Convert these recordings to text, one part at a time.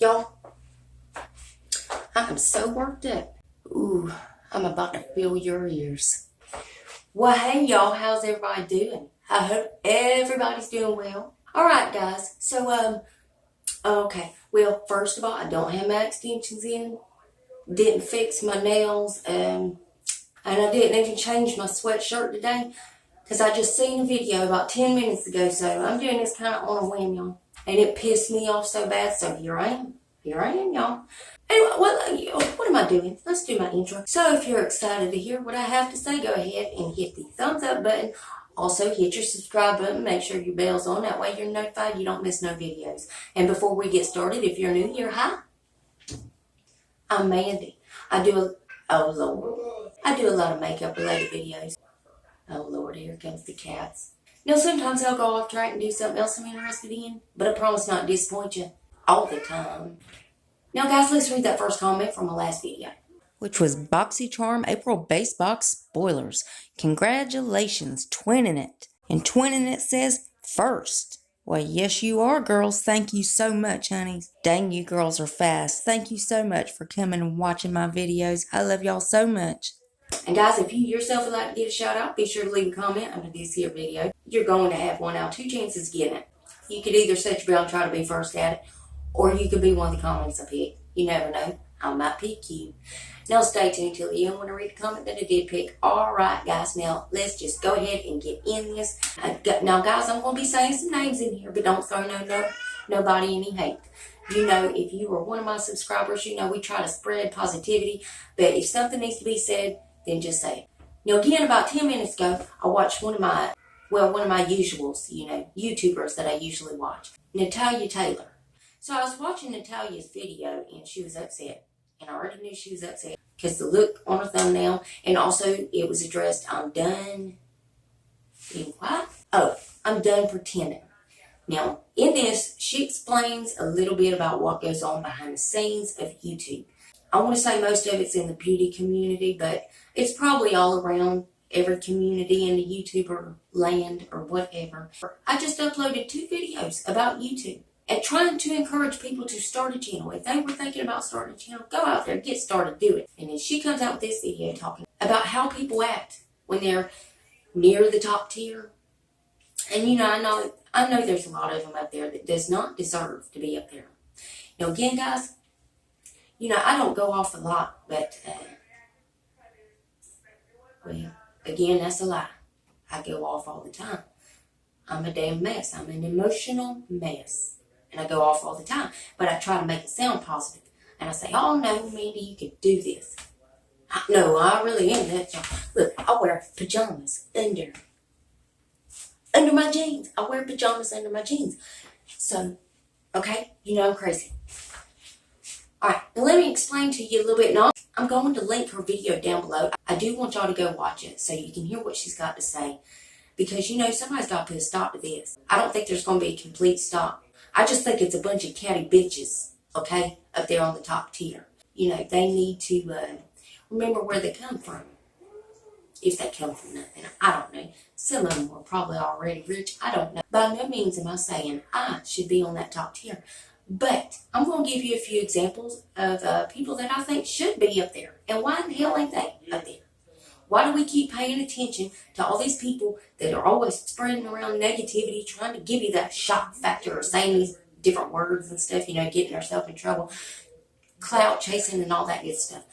Y'all, I'm so worked up. Ooh, I'm about to fill your ears. Well, hey y'all, how's everybody doing? I hope everybody's doing well. Alright guys, so okay. Well, first of all, I don't have my extensions in. Didn't fix my nails, and I didn't even change my sweatshirt today. Because I just seen a video about 10 minutes ago, so I'm doing this kind of on a whim, y'all. And it pissed me off so bad, so here I am. Here I am, y'all. Anyway, what am I doing? Let's do my intro. So if you're excited to hear what I have to say, go ahead and hit the thumbs up button. Also, hit your subscribe button. Make sure your bell's on. That way you're notified. You don't miss no videos. And before we get started, if you're new here, hi. I'm Mandy. I do a lot of makeup related videos. Oh Lord, here comes the cats. Now sometimes I'll go off track and do something else I'm interested in, but I promise not to disappoint you all the time. Now guys, let's read that first comment from my last video, which was BoxyCharm April Base Box Spoilers. Congratulations, twinning it. And twinning it says first. Well, yes you are, girls. Thank you so much, honeys. Dang, you girls are fast. Thank you so much for coming and watching my videos. I love y'all so much. And guys, if you yourself would like to get a shout out, be sure to leave a comment under this here video. You're going to have one out of 2 chances of getting it. You could either set your bell and try to be first at it, or you could be one of the comments I pick. You never know. I might pick you. Now stay tuned till the end when I read the comment that I did pick. Alright guys, now let's just go ahead and get in this. Now guys, I'm going to be saying some names in here, but don't throw nobody any hate. You know, if you are one of my subscribers, you know we try to spread positivity, but if something needs to be said, then just say it. Now again, about 10 minutes ago, I watched one of my usuals, you know, YouTubers that I usually watch, Natalia Taylor. So I was watching Natalia's video and she was upset. And I already knew she was upset because the look on her thumbnail, and also it was addressed, I'm done in what? Oh, I'm done pretending. Now, in this, she explains a little bit about what goes on behind the scenes of YouTube. I want to say most of it's in the beauty community, but it's probably all around every community in the YouTuber land or whatever. I just uploaded 2 videos about YouTube and trying to encourage people to start a channel. If they were thinking about starting a channel, go out there, get started, do it. And then she comes out with this video talking about how people act when they're near the top tier. And you know, I know there's a lot of them up there that does not deserve to be up there. Now again, guys, you know, I don't go off a lot, but, well, again, that's a lie. I go off all the time. I'm a damn mess. I'm an emotional mess. And I go off all the time. But I try to make it sound positive. And I say, oh, no, Mandy, you could do this. No, I really am that. Look, I wear pajamas under my jeans. I wear pajamas under my jeans. So, okay, you know I'm crazy. Alright, now let me explain to you a little bit. Now, I'm going to link her video down below. I do want y'all to go watch it so you can hear what she's got to say. Because, you know, somebody's got to put a stop to this. I don't think there's going to be a complete stop. I just think it's a bunch of catty bitches, okay, up there on the top tier. You know, they need to remember where they come from. If they come from nothing, I don't know. Some of them were probably already rich. I don't know. By no means am I saying I should be on that top tier. But I'm going to give you a few examples of people that I think should be up there. And why in the hell ain't they up there? Why do we keep paying attention to all these people that are always spreading around negativity, trying to give you that shock factor or saying these different words and stuff, you know, getting ourselves in trouble, clout chasing and all that good stuff.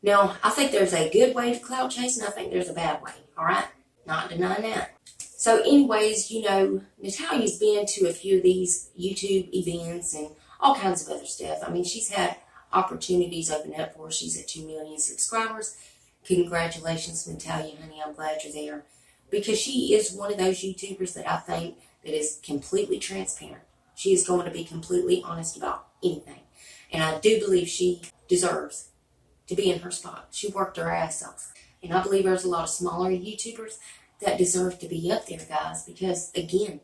Now, I think there's a good way to clout chase and I think there's a bad way, all right? Not denying that. So anyways, you know, Natalia's been to a few of these YouTube events and all kinds of other stuff. I mean, she's had opportunities open up for her. She's at 2 million subscribers. Congratulations, Natalia, honey. I'm glad you're there. Because she is one of those YouTubers that I think that is completely transparent. She is going to be completely honest about anything. And I do believe she deserves to be in her spot. She worked her ass off. And I believe there's a lot of smaller YouTubers that deserve to be up there, guys, because, again,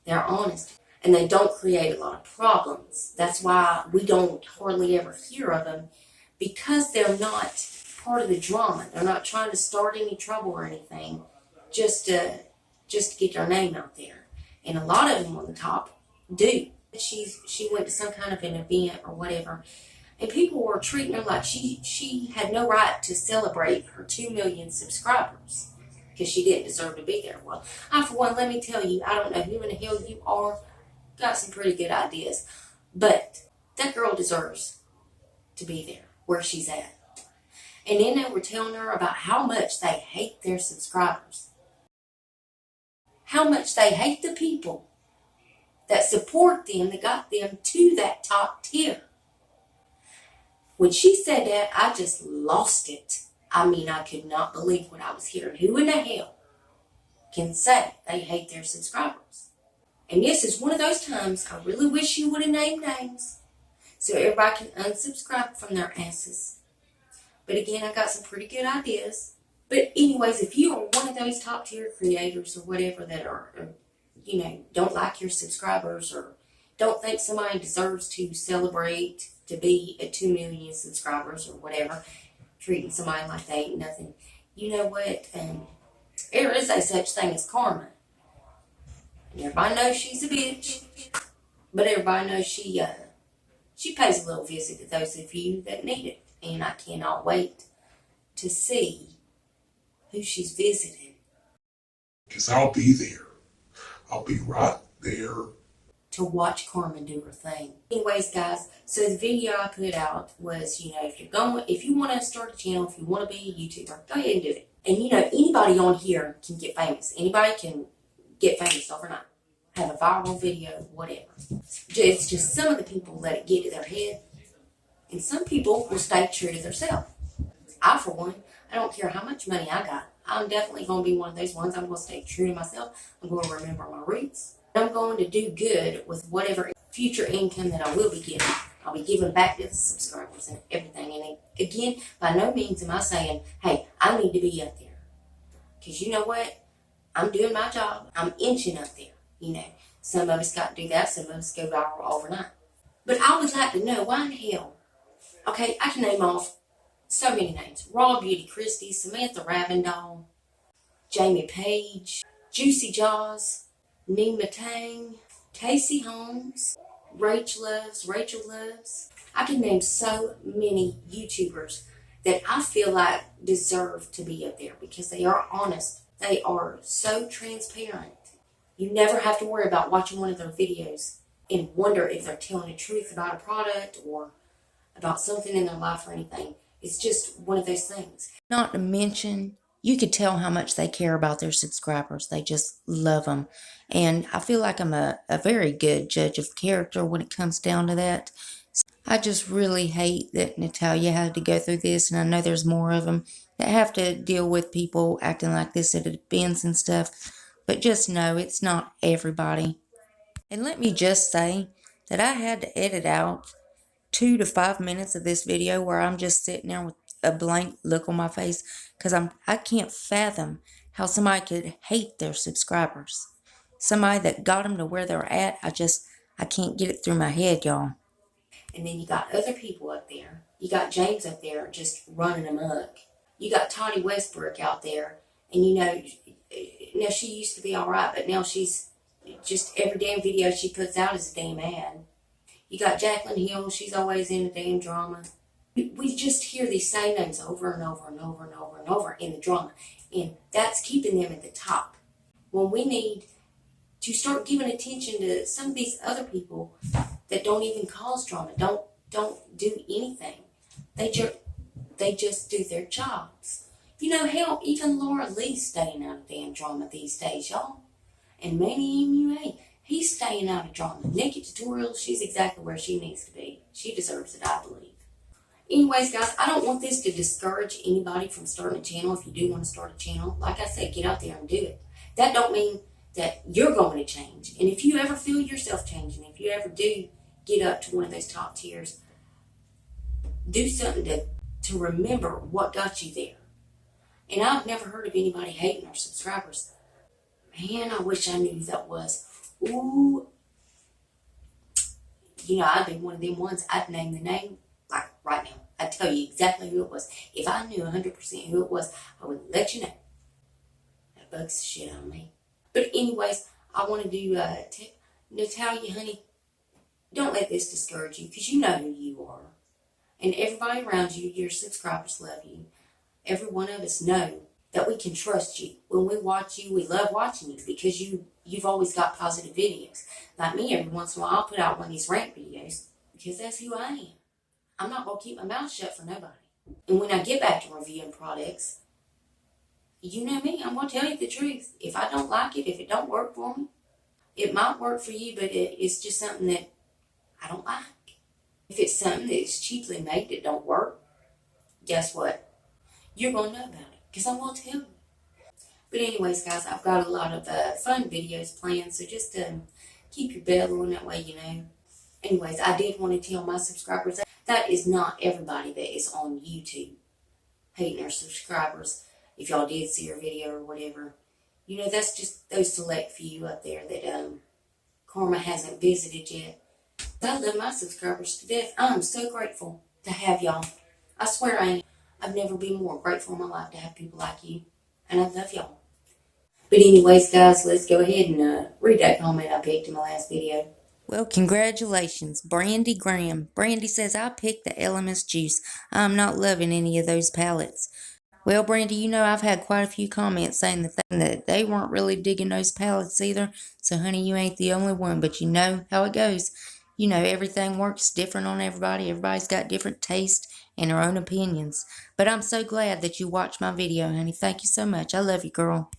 they're honest and they don't create a lot of problems. That's why we don't hardly ever hear of them, because they're not part of the drama. They're not trying to start any trouble or anything, just to get their name out there. And a lot of them on the top do. She went to some kind of an event or whatever, and people were treating her like she had no right to celebrate her 2 million subscribers because she didn't deserve to be there. Well, I, for one, let me tell you, I don't know who in the hell you are, got some pretty good ideas, but that girl deserves to be there where she's at. And then they were telling her about how much they hate their subscribers, how much they hate the people that support them, that got them to that top tier. When she said that, I just lost it. I mean, I could not believe what I was hearing. Who in the hell can say they hate their subscribers? And this is one of those times I really wish you would have named names so everybody can unsubscribe from their asses. But again, I got some pretty good ideas. But anyways, if you are one of those top tier creators or whatever that are, don't like your subscribers or don't think somebody deserves to celebrate to be at 2 million subscribers or whatever, treating somebody like they ain't nothing, you know what? There is a such thing as karma. And everybody knows she's a bitch, but everybody knows she pays a little visit to those of you that need it. And I cannot wait to see who she's visiting. Because I'll be there. I'll be right there. To watch Carmen do her thing. Anyways, guys, so the video I put out was, if you want to start a channel, if you want to be a YouTuber, go ahead and do it. And anybody on here can get famous. Anybody can get famous overnight. Have a viral video, whatever. It's just some of the people let it get to their head. And some people will stay true to themselves. I, for one, I don't care how much money I got. I'm definitely going to be one of those ones. I'm going to stay true to myself. I'm going to remember my roots. I'm going to do good with whatever future income that I will be getting. I'll be giving back to the subscribers and everything. And again, by no means am I saying, hey, I need to be up there. Because you know what? I'm doing my job. I'm inching up there. Some of us got to do that. Some of us go viral overnight. But I would like to know, why in hell? Okay, I can name off so many names. Raw Beauty Christie, Samantha Ravendall, Jamie Page, Juicy Jaws, Nima Tang, Casey Holmes, Rachel Loves. I can name so many YouTubers that I feel like deserve to be up there because they are honest. They are so transparent. You never have to worry about watching one of their videos and wonder if they're telling the truth about a product or about something in their life or anything. It's just one of those things. Not to mention, you could tell how much they care about their subscribers. They just love them. And I feel like I'm a very good judge of character when it comes down to that. I just really hate that Natalia had to go through this, and I know there's more of them that have to deal with people acting like this at events and stuff. But just know it's not everybody. And let me just say that I had to edit out 2 to 5 minutes of this video where I'm just sitting there with a blank look on my face because I can't fathom how somebody could hate their subscribers. Somebody that got them to where they're at, I can't get it through my head, y'all. And then you got other people up there. You got James up there just running amok. You got Tawny Westbrook out there, and now she used to be all right, but now she's just every damn video she puts out is a damn ad. You got Jacqueline Hill, she's always in a damn drama. We just hear these same names over and over and over and over and over in the drama, and that's keeping them at the top. When we need to start giving attention to some of these other people that don't even cause drama, don't do anything. They just do their jobs. Hell, even Laura Lee's staying out of damn drama these days, y'all. And Manny MUA, he's staying out of drama. Nikki Tutorial, she's exactly where she needs to be. She deserves it, I believe. Anyways, guys, I don't want this to discourage anybody from starting a channel. If you do want to start a channel, like I said, get out there and do it. That don't mean that you're going to change. And if you ever feel yourself changing, if you ever do get up to one of those top tiers, do something to remember what got you there. And I've never heard of anybody hating their subscribers. Man, I wish I knew who that was. Ooh. I'd be one of them ones. I'd name the name like right now. I'd tell you exactly who it was. If I knew 100% who it was, I would let you know. That bugs the shit out of me. But anyways, I want to do Natalia, honey, Don't let this discourage you, because you know who you are. And everybody around you, your subscribers, love you. Every one of us know that we can trust you. When we watch you, we love watching you because you've always got positive videos. Like me, every once in a while, I'll put out one of these rant videos because that's who I am. I'm not going to keep my mouth shut for nobody. And when I get back to reviewing products, you know me, I'm going to tell you the truth. If I don't like it, if it don't work for me, it might work for you, but it's just something that I don't like. If it's something that's cheaply made that don't work, guess what? You're going to know about it because I'm going to tell you. But anyways, guys, I've got a lot of fun videos planned, so just keep your bell on, that way you know. Anyways, I did want to tell my subscribers that is not everybody that is on YouTube hating their subscribers. If y'all did see her video or whatever, you know, that's just those select few up there that Karma hasn't visited yet. I love my subscribers to death. I'm so grateful to have y'all. I swear I am. I've never been more grateful in my life to have people like you. And I love y'all. But anyways, guys, let's go ahead and read that comment I picked in my last video. Well, congratulations, Brandy Graham. Brandy says, I picked the Elements Juice. I'm not loving any of those palettes. Well, Brandy, you know I've had quite a few comments saying that they weren't really digging those palettes either. So, honey, you ain't the only one, but you know how it goes. You know, everything works different on everybody. Everybody's got different taste and their own opinions. But I'm so glad that you watched my video, honey. Thank you so much. I love you, girl.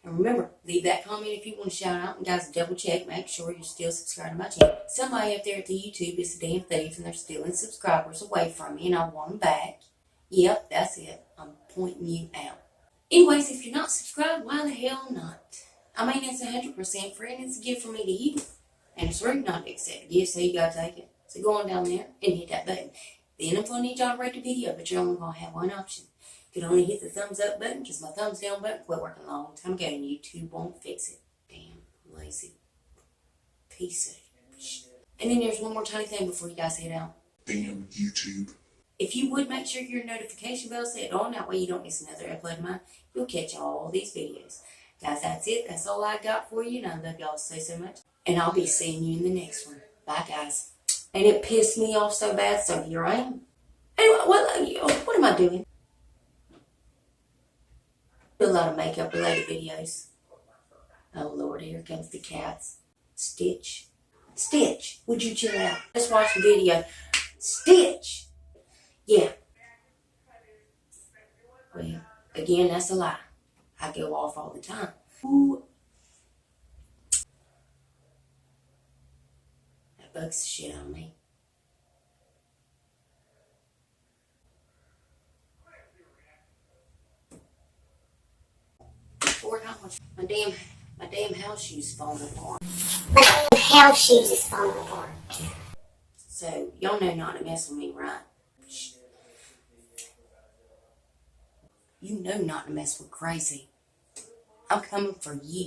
And remember, leave that comment if you want to shout out. And guys, double check. Make sure you're still subscribed to my channel. Somebody up there at the YouTube is a damn thief, and they're stealing subscribers away from me, and I want them back. Yep, that's it. I'm pointing you out. Anyways, if you're not subscribed, why the hell not? I mean, it's 100% free, and it's a gift from me to you. And it's rude not to accept a gift, so you gotta take it. So go on down there and hit that button. Then I'm gonna need y'all to rate the video, but you're only gonna have one option. You can only hit the thumbs up button, because my thumbs down button quit working a long time ago, and YouTube won't fix it. Damn lazy piece of shit. And then there's one more tiny thing before you guys head out. Damn YouTube. If you would make sure your notification bell set on, that way you don't miss another upload of mine, you'll catch all these videos. Guys, that's it. That's all I got for you, and I love y'all so much. And I'll be seeing you in the next one. Bye, guys. And it pissed me off so bad, so here I am. Anyway, what am I doing? A lot of makeup related videos. Oh Lord, here comes the cats. Stitch, would you chill out? Let's watch the video. Stitch. Yeah. Well, again, that's a lie. I go off all the time. Ooh. That bugs the shit out of me. $4. My damn house shoes falling apart. My damn house shoes is falling apart. So y'all know not to mess with me, right? You know not to mess with crazy. I'm coming for you.